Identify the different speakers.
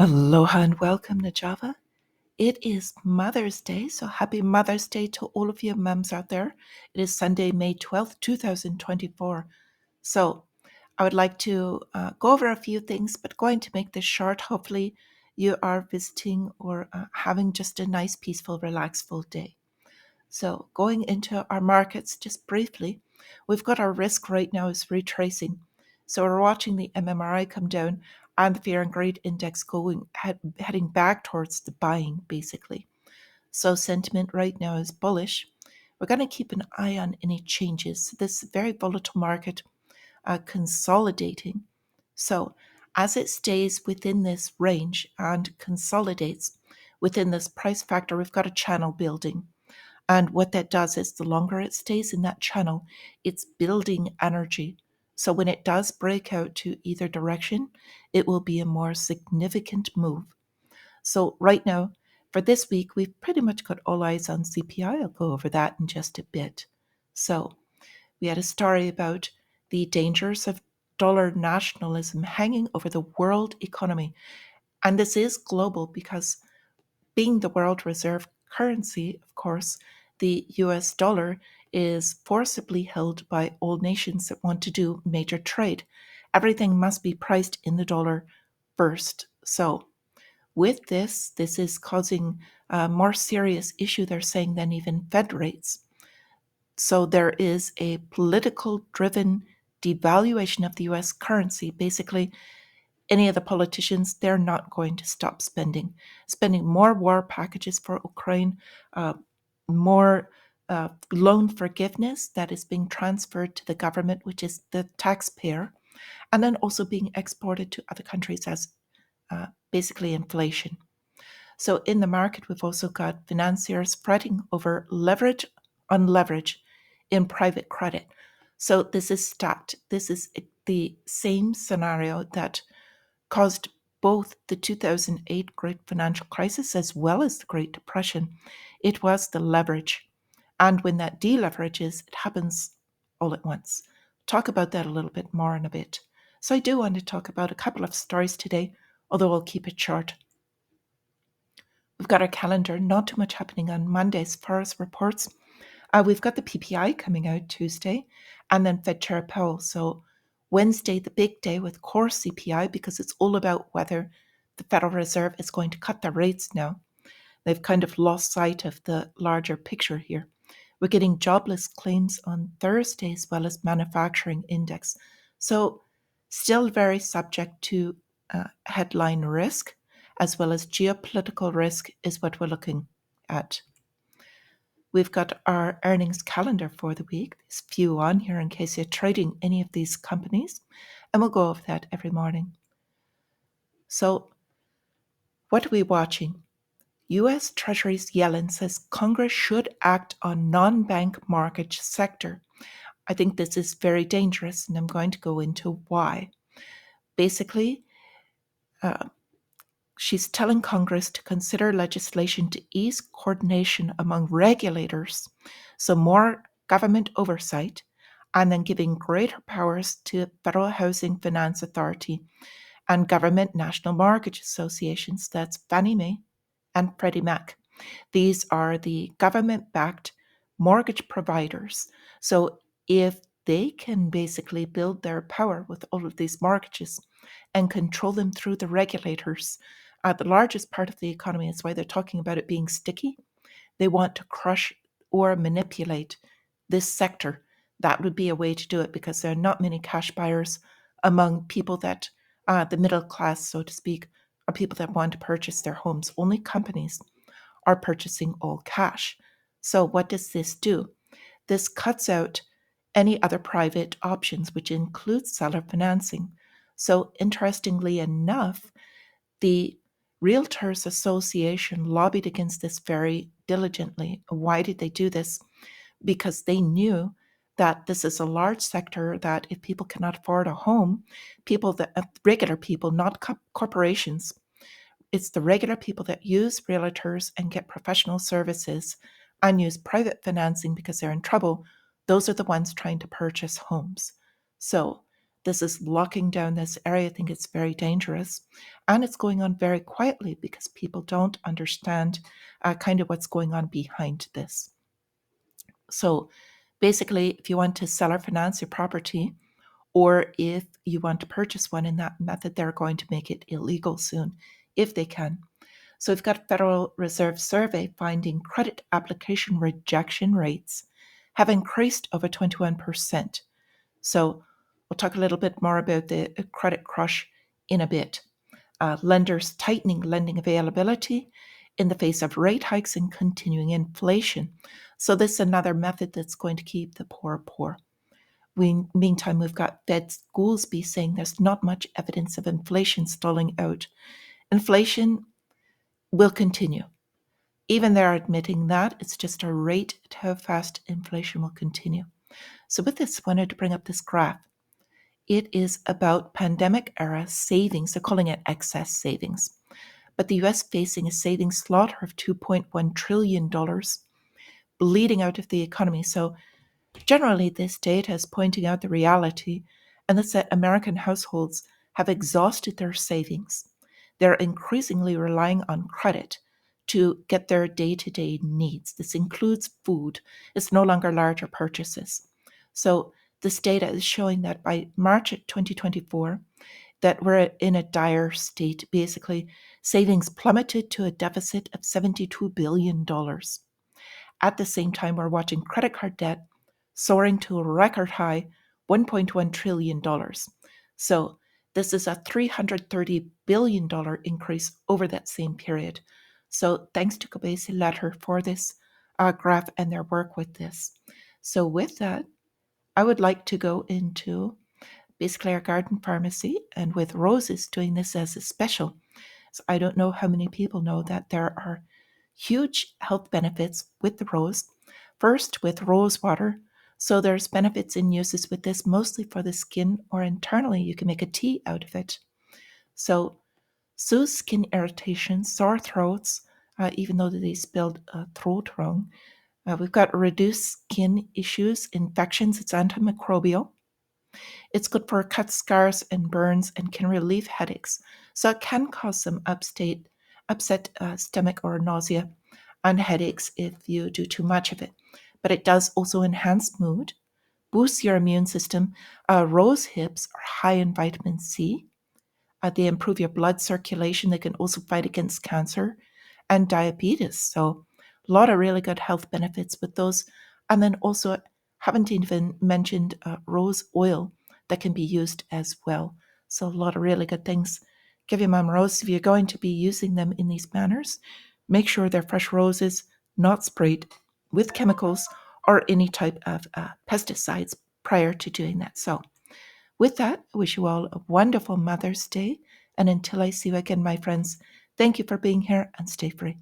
Speaker 1: Aloha and welcome to Java. It is Mother's Day, so happy Mother's Day to all of you mums out there. It is Sunday, May 12th, 2024. So I would like to go over a few things, but going to make this short. Hopefully you are visiting or having just a nice, peaceful, relaxful day. So going into our markets just briefly, we've got our risk right now is retracing. So we're watching the MMRI come down and the fear and greed index heading back towards the buying, basically. So sentiment right now is bullish. We're going to keep an eye on any changes. This very volatile market consolidating. So as it stays within this range and consolidates within this price factor, we've got a channel building. And what that does is the longer it stays in that channel, it's building energy. So when it does break out to either direction, it will be a more significant move. So right now, for this week, we've pretty much got all eyes on CPI. I'll go over that in just a bit. So we had a story about the dangers of dollar nationalism hanging over the world economy. And this is global because being the world reserve currency, of course, the US dollar is forcibly held by all nations that want to do major trade. Everything must be priced in the dollar first. So, with this is causing a more serious issue, they're saying, than even Fed rates. So, there is a political driven devaluation of the US currency. Basically, any of the politicians, they're not going to stop spending more war packages for Ukraine, more loan forgiveness that is being transferred to the government, which is the taxpayer, and then also being exported to other countries as basically inflation. So in the market, we've also got financiers fretting over leverage on leverage in private credit. So this is stat. This is the same scenario that caused both the 2008 Great Financial Crisis as well as the Great Depression. It was the leverage. And when that deleverages, it happens all at once. Talk about that a little bit more in a bit. So I do want to talk about a couple of stories today, although I'll keep it short. We've got our calendar, not too much happening on Monday as far as reports. We've got the PPI coming out Tuesday, and then Fed Chair Powell. So Wednesday, the big day with core CPI, because it's all about whether the Federal Reserve is going to cut their rates now. They've kind of lost sight of the larger picture here. We're getting jobless claims on Thursday as well as manufacturing index. So still very subject to headline risk as well as geopolitical risk is what we're looking at. We've got our earnings calendar for the week. There's a few on here in case you're trading any of these companies, and we'll go over that every morning. So, what are we watching? U.S. Treasury's Yellen says Congress should act on non-bank mortgage sector. I think this is very dangerous, and I'm going to go into why. Basically, she's telling Congress to consider legislation to ease coordination among regulators, so more government oversight, and then giving greater powers to Federal Housing Finance Authority and government national mortgage associations. That's Fannie Mae and Freddie Mac. These are the government-backed mortgage providers. So if they can basically build their power with all of these mortgages and control them through the regulators, the largest part of the economy is why they're talking about it being sticky. They want to crush or manipulate this sector. That would be a way to do it because there are not many cash buyers among people that, the middle class, so to speak, are people that want to purchase their homes. Only companies are purchasing all cash. So what does this do? This cuts out any other private options, which includes seller financing. So interestingly enough, the Realtors Association lobbied against this very diligently. Why did they do this? Because they knew that this is a large sector that if people cannot afford a home, people that regular people, not corporations, it's the regular people that use realtors and get professional services and use private financing because they're in trouble. Those are the ones trying to purchase homes. So This is locking down this area. I think it's very dangerous. And it's going on very quietly because people don't understand kind of what's going on behind this. So basically, if you want to sell or finance your property, or if you want to purchase one in that method, they're going to make it illegal soon if they can. So we've got a Federal Reserve survey finding credit application rejection rates have increased over 21%. So we'll talk a little bit more about the credit crush in a bit. Lenders tightening lending availability in the face of rate hikes and continuing inflation. So this is another method that's going to keep the poor poor. Meantime, we've got Fed Goolsbee saying there's not much evidence of inflation stalling out. Inflation will continue. Even they're admitting that it's just a rate to how fast inflation will continue. So with this, I wanted to bring up this graph. It is about pandemic era savings. They're calling it excess savings. But the US facing a savings slaughter of $2.1 trillion bleeding out of the economy. So generally, this data is pointing out the reality, and that's that American households have exhausted their savings. They're increasingly relying on credit to get their day-to-day needs. This includes food. It's no longer larger purchases. So this data is showing that by March 2024, that we're in a dire state. Basically, savings plummeted to a deficit of $72 billion. At the same time, we're watching credit card debt soaring to a record high $1.1 trillion. So this is a $330 billion increase over that same period. So thanks to Kobesi Letter for this graph and their work with this. So with that, I would like to go into basically our garden pharmacy, and with roses doing this as a special. So I don't know how many people know that there are huge health benefits with the rose. First, with rose water. So there's benefits and uses with this mostly for the skin, or internally you can make a tea out of it. So soothes skin irritation, sore throats, even though they spelled throat wrong. We've got reduced skin issues, infections. It's antimicrobial. It's good for cuts, scars, and burns, and can relieve headaches. So it can cause some upset stomach or nausea and headaches if you do too much of it. But it does also enhance mood, boost your immune system. Rose hips are high in vitamin C. They improve your blood circulation. They can also fight against cancer and diabetes. So a lot of really good health benefits with those. And then also, haven't even mentioned rose oil that can be used as well. So a lot of really good things. Give your mum roses. If you're going to be using them in these manners, make sure they're fresh roses, not sprayed with chemicals or any type of pesticides prior to doing that. So with that, I wish you all a wonderful Mother's Day. And until I see you again, my friends, thank you for being here and stay free.